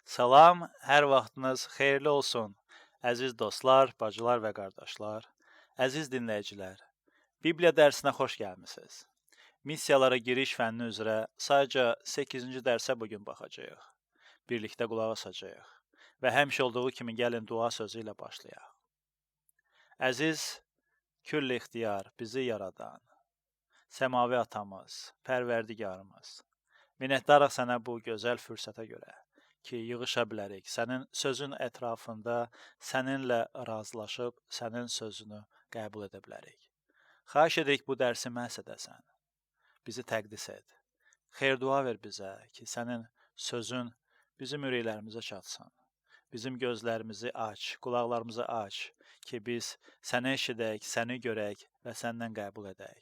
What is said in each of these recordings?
Salam, hər vaxtınız xeyirli olsun. Əziz dostlar, bacılar və qardaşlar, əziz dinləyicilər, Bibliya dərsinə xoş gəlmisiniz. Missiyalara giriş fənni üzrə sadəcə 8-ci dərsə bugün baxacağıq. Birlikdə qulaq asacağıq və həmişə olduğu kimi gəlin dua sözü ilə başlayaq. Əziz, külli ixtiyar, bizi yaradan, səmavi atamız, pərverdigarımız, minnətdarıq sənə bu gözəl fürsətə görə ki, yığışa bilərik. Sənin sözün ətrafında səninlə razılaşıb, sənin sözünü qəbul edə bilərik. Xahiş edirik bu dərsi məhz edəsən. Bizi təqdis et. Xeyir dua ver bizə ki, sənin sözün bizim ürəklərimizə çatsın. Bizim gözlərimizi aç, qulaqlarımızı aç ki, biz səni eşidək, səni görək və səndən qəbul edək.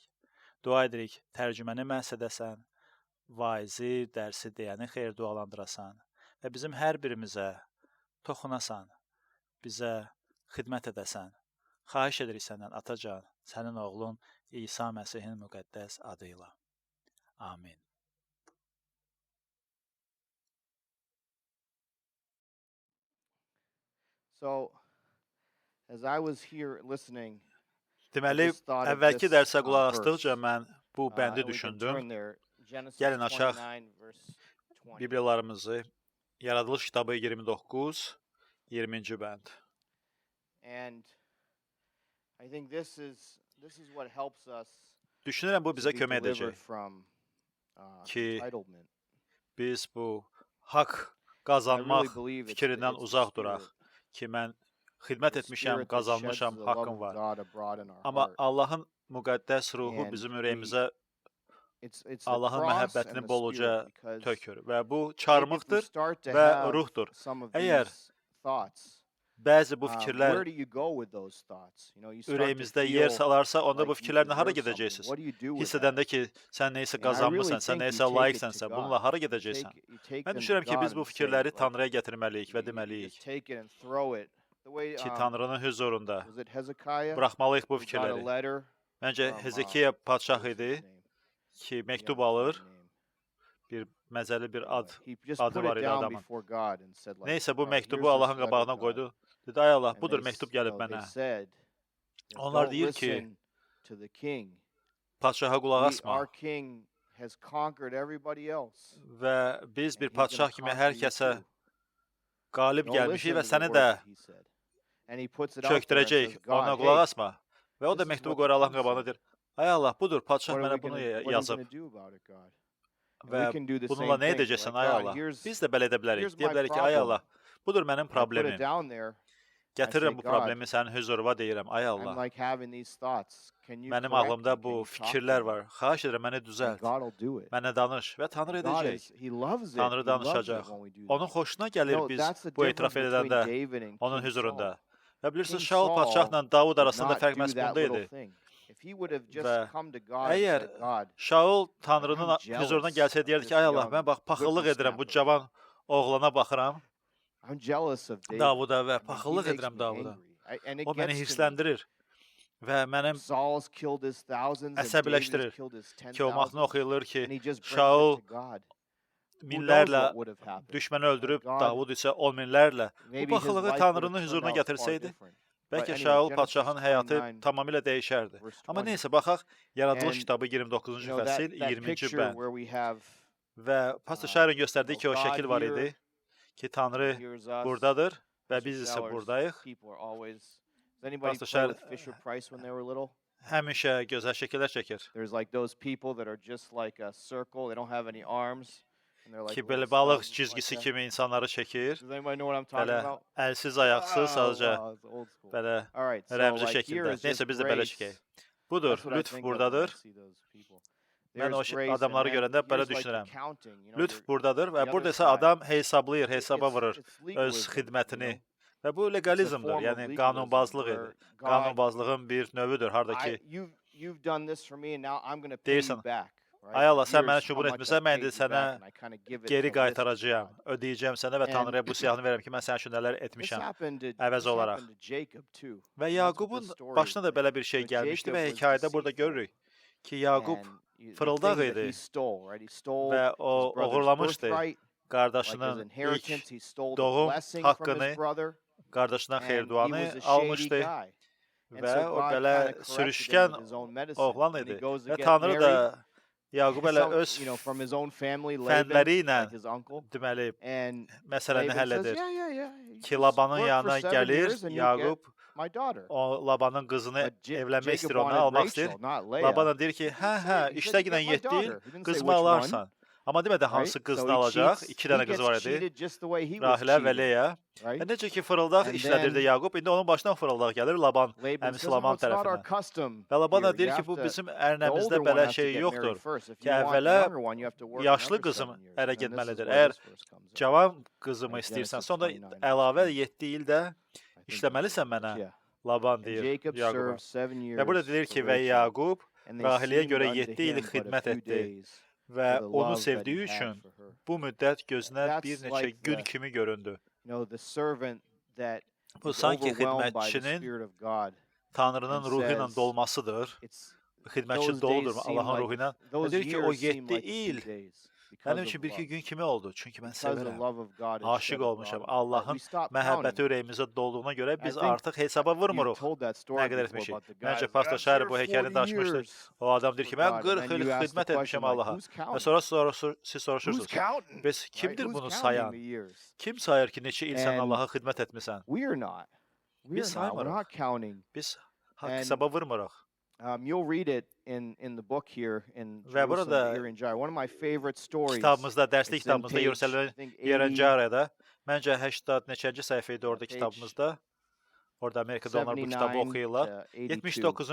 Dua edirik, tərcüməni məhz edəsən, vaizi, dərsi deyəni xeyir dualandırasan və bizim hər birimizə toxunasan, bizə xidmət edəsən. Xahiş edirik səndən, Atacan, sənin oğlun İsa Məsihin müqəddəs adıyla. Amin. Deməli, əvvəlki dərsə qulaq asdıqca mən bu bəndi düşündüm. Gəlin açaq Bibliyalarımızı. Yaradılış kitabı 29, 20-ci bənd. Düşünürəm, bu bizə kömək edəcək ki, biz bu haqq qazanmaq fikrindən uzaq duraq ki, mən xidmət etmişəm, qazanmışam, haqqım var. Amma Allahın müqəddəs ruhu bizim ürəyimizə Allahın məhəbbətini boluca tökür və bu çarmıqdır və ruhdur. Əgər bəzi bu fikirlər ürəyimizdə yer salarsa, onda bu fikirlərlə hara gedəcəksiniz? Hiss edəndə ki, sən neysə qazanmısan, sən neysə layiqsənsə, bununla hara gedəcəksən? Mən düşünürəm ki, biz bu fikirləri Tanrıya gətirməliyik və deməliyik ki, Tanrının hüzurunda buraxmalıyıq bu fikirləri. Məncə, Hezekiya padşah idi ki, məktub alır, bir məzəli bir adı var idi adamın. Neysə, bu məktubu Allahın qabağına qoydu. Dedi, ay Allah, budur məktub gəlib mənə. Onlar deyir ki, padşaha qulaq asma. Və biz bir padşah kimi hər kəsə qalib gəlmişik və səni də çöktürəcək, ona qulaq asma. Və o da məktubu qoyur Allahın qabağına deyir, ay Allah, budur, padşah mənə bunu yazıb və bununla nə edəcəksən, ay Allah? Biz də belə edə bilərik. Deyə bilərik ki, ay Allah, budur mənim problemim. Gətirirəm bu problemi sənin hüzuruna deyirəm, ay Allah. Mənim ağlımda bu fikirlər var. Xahiş edirəm, məni düzəlt, mənə danış və Tanrı edəcək. Tanrı danışacaq. Onun xoşuna gəlir biz bu etiraf edəndə, onun hüzurunda. Və bilirsiniz, Şaul padşahla Davud arasında fərq məhz bunda idi. Və əgər Şaul Tanrının hüzuruna gəlsə, deyərdi ki, ay Allah, mən bax, paxıllıq edirəm, bu cavan oğlana baxıram, Davuda və paxıllıq edirəm Davuda. O məni hirsləndirir və mənim əsəbiləşdirir ki, o mahnı oxuyulur ki, Şaul minlərlə düşməni öldürüb, Davud isə 10 minlərlə. Bu paxıllığı Tanrının hüzuruna gətirsəydi, bəlkə Şaul padşahın həyatı tamamilə dəyişərdi. Amma neysə, baxaq, Yaradılış kitabı 29-cu fəsil, 20-ci bənd. Və Pastor Şairin göstərdiyi ki, o şəkil var idi ki, Tanrı buradadır və biz isə buradayıq. Pastor Şair həmişə gözəl şəkillər çəkir. Ki, belə balıq cizgisi kimi insanları çəkir, belə əlsiz, ayaqsız, sadəcə belə rəmzi şəkildə. Neysə, biz də belə çəkək. Budur, lütf buradadır. Mən o adamları görəndə belə düşünürəm. Lütf buradadır və burada isə adam hesablayır, hesaba vurur öz xidmətini. Və bu legalizmdir, yəni qanunbazlıq idi. Qanunbazlığın bir növüdür, harada ki, deyirsən, ay Allah, sən mənə üçün bunu etmirsən, mən indi sənə geri qaytaracağım, ödəyəcəm sənə və Tanrıya bu siyahını verəm ki, mən sənin üçün nələr etmişəm əvəz olaraq. Və Yaqubun başına da belə bir şey gəlmişdi və hekayədə burada görürük ki, Yaqub fırıldaq idi və o oğurlamışdı qardaşının ilk doğum haqqını qardaşından xeyir-duanı almışdı və o belə sürüşkən oğlan idi və Tanrı da Yaqub elə öz fənləri ilə deməli məsələni həll edir ki, Labanın yanına gəlir, Yaqub o Labanın qızını evlənmək istəyir, onu almaq istəyir. Laban da deyir ki, hə, işləginən 7 il qızımı alarsan. Amma demədə hansı qızını alacaq? 2 dənə qızı var idi, Rahilə və Leya. Və necə ki, fırıldaq işlədirdi Yaqub, indi onun başından fırıldaq gəlir Laban, əmisi Laban tərəfindən. Və Laban da deyir ki, bu bizim ərnəmizdə belə şey yoxdur ki, əvvələ yaşlı qızım ərə getməlidir. Əgər cavan qızımı istəyirsən, sonra əlavə 7 ildə işləməlisən mənə, Laban deyir Yaquba. Və burada deyir ki, və Yaqub Rahiləyə görə 7 il xidmət etdi. Və onu sevdiyi üçün bu müddət gözünə bir neçə gün kimi göründü. Bu sanki xidmətçinin Tanrının ruhu ilə dolmasıdır. Xidmətçi doludur Allahın ruhu ilə. Və deyir ki, o 7 il mənim üçün bir-iki gün kimi oldu. Çünki mən sevirəm, aşiq olmuşam. Allahın məhəbbəti ürəyimizə dolduğuna görə biz artıq hesaba vurmuruq nə qədər etmişik. Məncə, Pastor Şəhər bu hekayəni danışmışdı. O adam deyir ki, mən 40 il xidmət etmişəm Allaha. Və sonra siz soruşursunuz, biz kimdir bunu sayan? Kim sayır ki, neçə il sən Allaha xidmət etmişsən? Biz saymırıq. Biz hesaba vurmuruq. You'll read it in the book here in Və burada one of my favorite stories. Kitabımızda, dərslik kitabımızda Yerusələmin Yerəncərədə məncə 80 neçənci səhifə idi orada kitabımızda. Orada Amerikada onlar bu kitabı oxuyurlar. 79-cu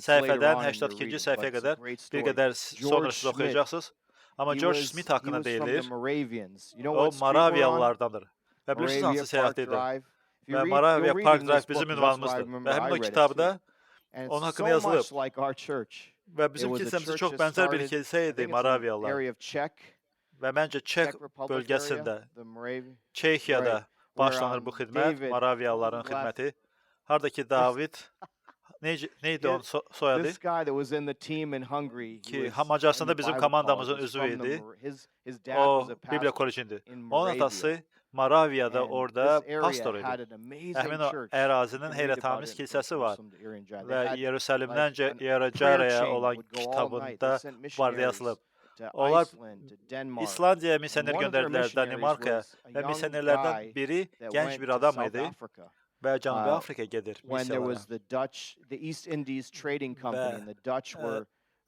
səhifədən 82-ci səhifəyə qədər bir qədər sonra siz oxuyacaqsınız. Amma George Smith haqqında deyilir. O Moraviyalılardandır. Və bilirsiniz hansı səyahət idi? Və Moravia Park Drive bizim ünvanımızdır. Və həmin o kitabda onun haqqında yazılıb. Və bizim kilsəmizdə çox bənzər bir kilsə idi Moraviyalılar. Və məncə Çek bölgəsində, Çexiyada başlanır bu xidmət, Moraviyalıların xidməti. Haradakı David, neydi onun soyadı? Ki, Macaristanda bizim komandamızın üzvü idi. O, Bibliya kolecində. Onun atası Moraviyada orada pastor idi. Həmin o ərazinin heyrətamiz kilsəsi var. Və Yerusəlimdən Yerəncərəyə olan kitabında var yazılıb. Onlar İslandiyaya misioner göndərdilər, Danimarkaya və misionerlərdən biri gənc bir adam idi və Cənubi Afrikaya gedir misiyalara.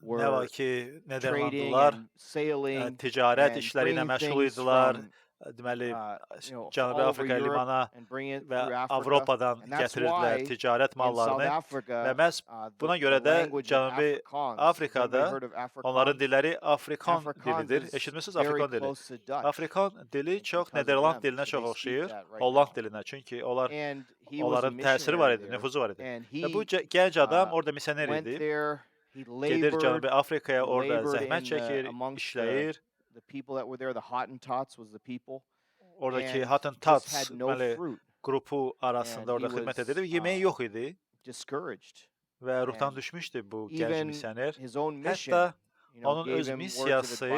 Və nə var ki, Nederlandlılar ticarət işləri ilə məşğul idilər. Deməli, Cənubi Afrika limana və Avropadan gətirirdilər ticarət mallarını və məhz buna görə də Cənubi Afrikada onların dilləri Afrikan dilidir. Eşitmişsiniz Afrikan dili? Afrikan dili çox Nederland dilinə çox oxşayır, Holland dilinə. Çünki onların təsiri var idi, nüfuzu var idi. Və bu gənc adam orada misioner idi. Gedir Cənubi Afrikaya, orada zəhmət çəkir, işləyir. Oradakı Hottentots qrupu arasında orada xidmət edir. Yeməyi yox idi və ruhdan düşmüşdü bu gənc misioner. Hətta onun öz missiyası,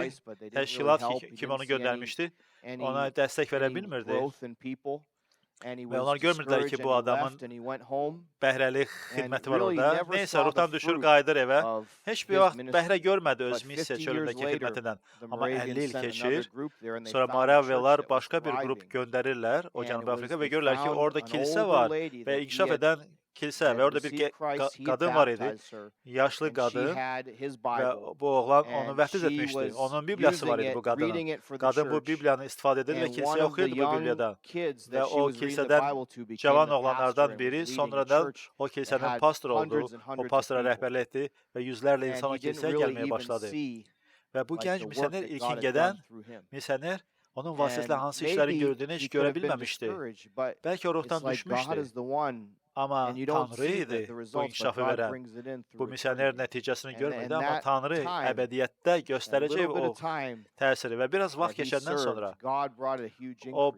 təşkilat kimi onu göndərmişdi, ona dəstək verə bilmirdi. Və onlar görmürdülər ki, bu adamın bəhrəlik xidməti var orada. Neysə, ruhdan düşür, qayıdır evə. Heç bir vaxt bəhrə görmədi öz missiya çölündəki xidmətindən. Amma 50 il keçir, sonra Moraviyalılar başqa bir qrup göndərirlər o Cənubi Afrika və görürlər ki, orada kilsə var və inkişaf edən kilsə və orada bir qadın var idi, yaşlı qadın və bu oğlan onu vəhdiz etmişdi. Onun Bibliyası var idi bu qadının. Qadın bu Bibliyanı istifadə edir və kilsəyə oxuyurdu bu Bibliyadan. Və o kilsədən cavan oğlanlardan biri sonradan o kilsənin pastor oldu, o pastora rəhbərlik etdi və yüzlərlə insan o kilsəyə gəlməyə başladı. Və bu gənc misioner ilkin gedən misioner onun vasitəsilə hansı işləri gördüyünü heç görə bilməmişdi. Bəlkə o ruhdan düşmüşdü. Amma Tanrı idi bu inkişafı verən. Bu misioner nəticəsini görmürdü, amma Tanrı əbədiyyətdə göstərəcək o təsiri. Və biraz vaxt keçəndən sonra o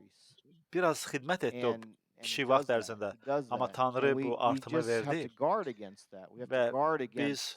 biraz xidmət etdi o kiçik vaxt ərzində. Amma Tanrı bu artımı verdi və biz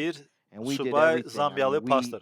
Bir and we did subay everything. I Zambiyalı mean, pastor.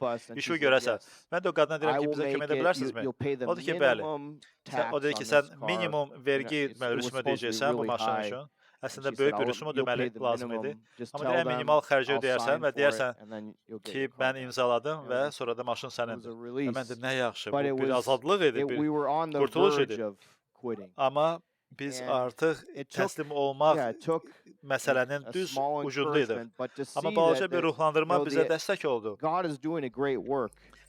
help us. And işi she said, görəsən. yes, Mən də o qadına I deyirəm ki, will bizə make kömək edə it, bilərsinizmi? you'll pay the O deyir ki, bəli. minimum O tax deyir ki, on sən this car. minimum vergi It was rüsumu supposed to be ödəyəcəksən bu really maşın high. üçün. And Əslində she böyük said, bir "I'll- rüsumu you'll ödəməli pay the lazım idi. minimum, just Amma tell deyirəm them, minimal xərci I'll ödəyərsən sign və for it, deyərsən and then you'll get ki, your car mən back." imzaladım It və was- sonra da maşın It was a sənindir. Və release. mən də nə yaxşı, But bu it bir was- azadlıq idi, we were on the qurtuluş verge idi. of quitting. Amma biz And artıq it took- təslim olmaq Yeah, it took məsələnin a düz small ucundaydıq. encouragement, but to see Amma balaca that bir ruhlandırma you know, bizə dəstək oldu. God is doing a great work.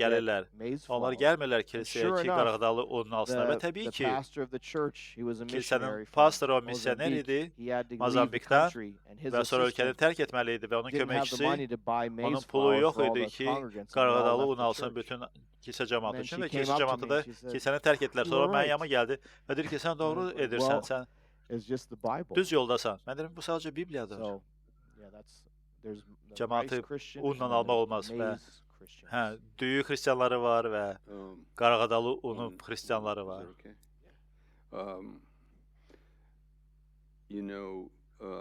gəlirlər. maize Onlar flour. gəlmirlər kilsəyə sure ki, enough, qarğıdalı unun alsınlar. Və The təbii ki, pastor of the church, he was a missionary kilsənin from pastoru o missioner Mozambique. idi, He had to leave the Mozambikdən country, and his və sonra ölkəni assistant tərk etməli idi və onun didn't have the köməkçisi money to buy onun maize pulu flour yox for all idi the ki, congregants, and they all qarğıdalı left un the alsın church. bütün kilsə cəmaatı And üçün then və she kilsə came up to cəmaatı me, da she said, kilsəni tərk etdilər. "You Sonra were mənim right." yanıma gəldi və deyir ki, sən doğru Well, edirsən, sən It's just the Bible. düz yoldasan. Mən deyirəm, bu sadəcə Bibliyadır. So, yeah, there's the Cəmaatı rice Christian unla and almaq there's olmaz the və maize Christians. düyü xristianları var və qarğıdalı unu on- xristianları is var. that okay? You know,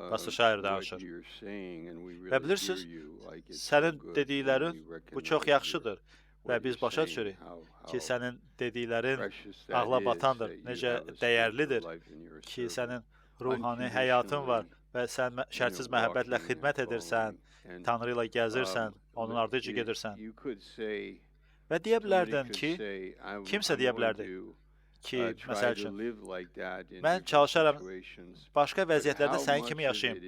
Pastor şair what danışır. you're saying, and we Və really hear bilirsiniz, you, like it's so sənin good, dediklərin and we bu çox recognize yaxşıdır və what biz you're başa saying, düşürük how ki, sənin dediklərin precious that ağla is, batandır, that you necə have a spiritual dəyərlidir life in your ki, service. sənin ruhani həyatın var və sən şərtsiz məhəbbətlə xidmət edirsən, Tanrı ilə gəzirsən, onun ardıcı gedirsən. Və deyə bilərdin ki, kimsə deyə bilərdi ki, məsəl üçün, mən çalışaram başqa vəziyyətlərdə sənin kimi yaşayayım.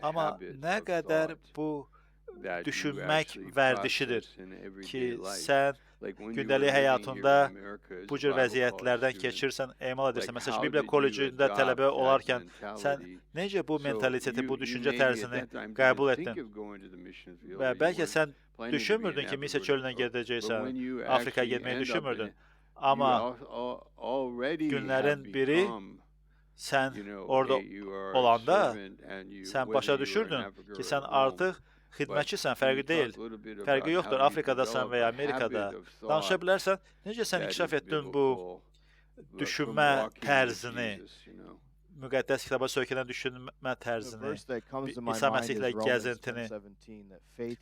Amma nə qədər bu düşünmək vərdişidir ki, sən gündəlik həyatında bu cür vəziyyətlərdən keçirsən, emal edirsən. Məsələn, Bibliya kollecində tələbə olarkən sən necə bu mentaliteti, bu düşüncə tərzini qəbul etdin? Və bəlkə sən düşünmürdün ki, Misiya çölünə gedəcəksən, Afrikaya getməyi düşünmürdün. Amma günlərin biri sən orada olanda sən başa düşürdün ki, sən artıq xidmətçisən, fərqi deyil. Fərqi yoxdur, Afrikadasan və ya Amerikada. Danışa bilərsən, necə sən inkişaf etdin bu düşünmə tərzini, müqəddəs kitaba söykənən düşünmə tərzini, İsa Məsihlə gəzintini.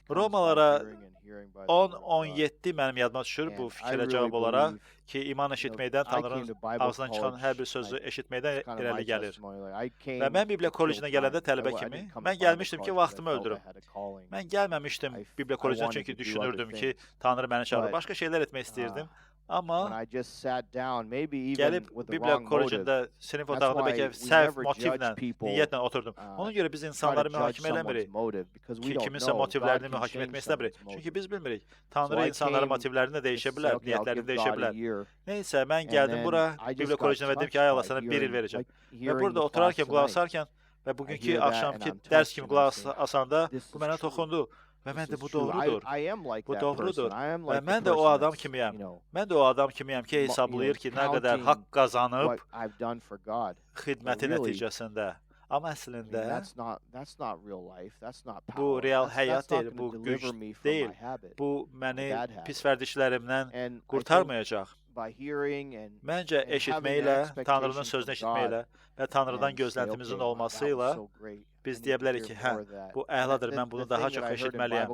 Romalara 10-17 mənim yadıma düşür bu fikrə cavab olaraq ki, iman eşitməkdən, Tanrının ağzından çıxan hər bir sözü eşitməkdən irəli gəlir. Və mən Bibliya kollecinə gələndə tələbə kimi, mən gəlmişdim ki, vaxtımı öldürüm. Mən gəlməmişdim Bibliya kollecinə çünki düşünürdüm ki, Tanrı məni çağırır. Başqa şeylər etmək istəyirdim. Amma gəlib Bibliya kollecində, sinif otağında bəlkə səhv motivlə, niyyətlə oturdum. Ona görə biz insanları mühakimə eləmirik ki, kiminsə motivlərini mühakimə etmək istəmirik. Çünki biz bilmirik. Tanrı insanların motivlərini də dəyişə bilər, niyyətlərini dəyişə bilər. Neysə, mən gəldim bura, Bibliya kollecinə və dedim ki, ay Allah, sənə 1 il verəcəm. Və burada oturarkən, qulaq asarkən və bugünkü axşamki dərs kimi qulaq asanda bu mənə toxundu. Və mən də bu doğrudur. Bu doğrudur. Və mən də o adam kimiyəm. Mən də o adam kimiyəm ki, hesablayır ki, nə qədər haqq qazanıb xidməti nəticəsində. Amma əslində bu real həyat deyil, bu güc deyil. Bu məni pis vərdişlərimdən qurtarmayacaq. Məncə eşitməklə, Tanrının sözünü eşitməklə və Tanrıdan gözləntimizin olması ilə biz deyə bilərik ki, hə, bu əladır, mən bunu daha çox eşitməliyəm.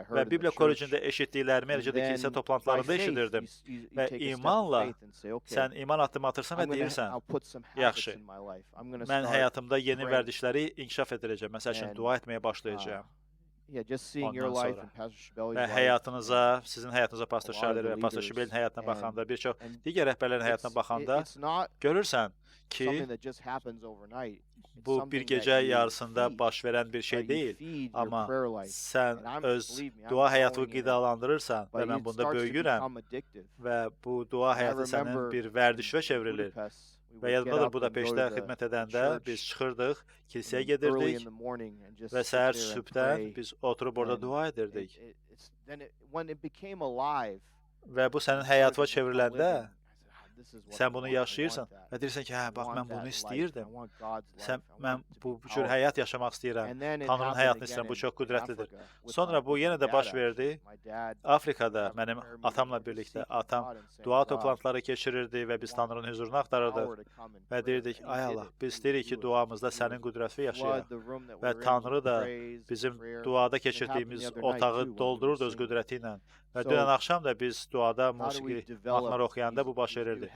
Və Bibliya kollecində eşitdiklərimi eləcə də kilsə toplantılarında eşidirdim. Və imanla sən iman addımı atırsan və deyirsən, yaxşı, mən həyatımda yeni vərdişləri inkişaf ediləcəm. Məsəl üçün, dua etməyə başlayacağam. Ondan sonra. Və həyatınıza, sizin həyatınıza Pastor Şərhlər və Pastor Şibelin həyatına baxanda, bir çox digər rəhbərlərin həyatına baxanda görürsən ki, bu bir gecə yarısında baş verən bir şey deyil. Amma sən öz dua həyatını qidalandırırsan və mən bunda böyüyürəm və bu dua həyatı sənin bir vərdişə çevrilir. Və yadımdadır, Budapeştdə xidmət edəndə biz çıxırdıq, kilsəyə gedirdik və səhər sübhdən biz oturub orada dua edirdik. Və bu sənin həyatına çevriləndə sən bunu yaşayırsan və deyirsən ki, hə, bax, mən bunu istəyirdim. Mən bu cür həyat yaşamaq istəyirəm. Tanrının həyatını istəyirəm, bu çox qüdrətlidir. Sonra bu yenə də baş verdi. Afrikada mənim atamla birlikdə atam dua toplantıları keçirirdi və biz Tanrının huzurunu axtarırdıq. Və deyirdik, ay Allah, biz istəyirik ki, duamızda sənin qüdrətli yaşayaq. Və Tanrı da bizim duada keçirdiyimiz otağı doldururdu öz qüdrəti ilə. Və dünən axşam da biz duada musiqi mahnılar oxuyanda bu baş verirdi.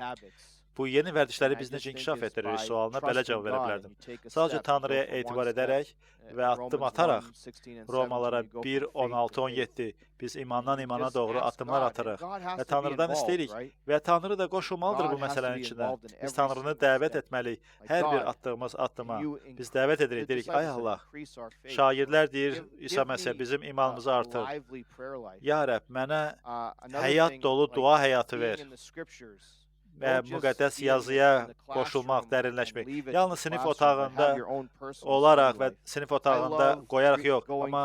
Bu yeni vərdişləri biz necə inkişaf etdiririk sualına belə cavab verə bilərdim. Sadəcə Tanrıya etibar edərək və addım ataraq Romalara 1, 16, 17 biz imandan imana doğru addımlar atırıq və Tanrıdan istəyirik və Tanrı da qoşulmalıdır bu məsələnin içində. Biz Tanrını dəvət etməliyik. Hər bir atdığımız addıma biz dəvət edirik. Deyirik, ay Allah, şagirlər deyir, İsa Məsih bizim imanımızı artır. Ya Rəbb, mənə həyat dolu dua həyatı ver. Və müqəddəs yazıya qoşulmaq, dərinləşmək. Yalnız sinif otağında olaraq və sinif otağında qoyaraq yox, amma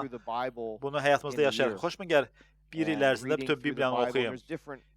bunu həyatımızda yaşayarıq. Xoşmun gəl, bir il ərzində bütün Bibliyanı oxuyum.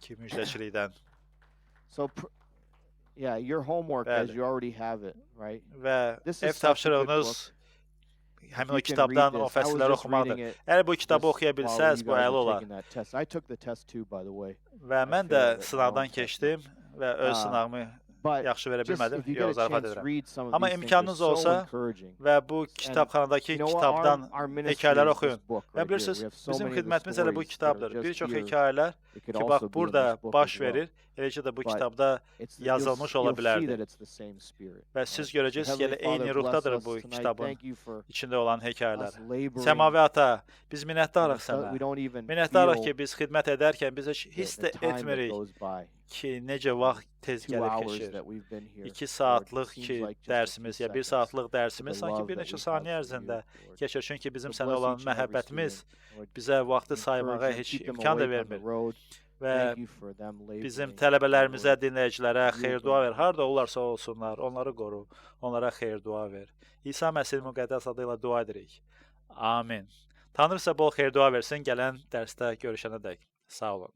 ki, müjdəçilikdən. So, yeah, your homework, as Bəli. you already have it, right? Və This ev is such a good tapşırığınız book. həmin You o can kitabdan read o this. I was fəsilləri just oxumaqdır. reading it Əgər bu kitabı just oxuya while bilsəz, you bu guys əla were olar. taking that test. I took the test too, by the way. Və mən də failed it. sınavdan Wrong test. keçdim və öz Ah. sınavımı But yaxşı verə just bilmədim. if you Yox, get a zarafat chance, edirəm. read some of Amma these things. imkanınız They're so olsa encouraging. və bu kitabxanadakı You know, kitabdan our ministry hekayələr is oxuyun. this book Və right here. bilirsiniz, We have so bizim many of the xidmətimiz elə bu stories that are kitabdır. just Bir çox here. hekayələr It could ki, also bax be in burada this book baş as well. verir, eləcə də bu But kitabda It's yazılmış ola you'll see bilərdi. that it's the same spirit. Və right? siz So görəcəksiniz ki, Heavenly elə eyni Father, ruhdadır bless bu us tonight. kitabın Thank you for içində olan hekayələr. us laboring. Səmavi Ata, biz and minnətdarıq it's not- sənə. We don't even Minnətdarıq feel ki, biz xidmət edərkən biz heç hiss the də time that etmirik goes by. ki, necə vaxt tez 2 gəlib hours keçir. that we've been here. 2 Lord, saatlıq it seems ki, like just a few dərsimiz ya 1 seconds saatlıq for the dərsimiz sanki love bir that neçə we saniyə have for you, ərzində Lord. keçir. Çünki bizim So sənə bless olan each and every məhəbbətimiz student. Lord, bizə vaxtı encourage saymağa them, heç keep them imkan da away from the vermir. road. Və Thank you for them bizim laboring, tələbələrimizə, Lord. dinləyicilərə You xeyir will dua ver. bring Harda olurlarsa olsunlar, onları qoru. Onlara xeyir dua ver. İsa Məsih müqəddəs adı ilə dua edirik. Amin. Tanrı sizə bol xeyir dua versin. Gələn dərsdə görüşənədək. Sağ olun.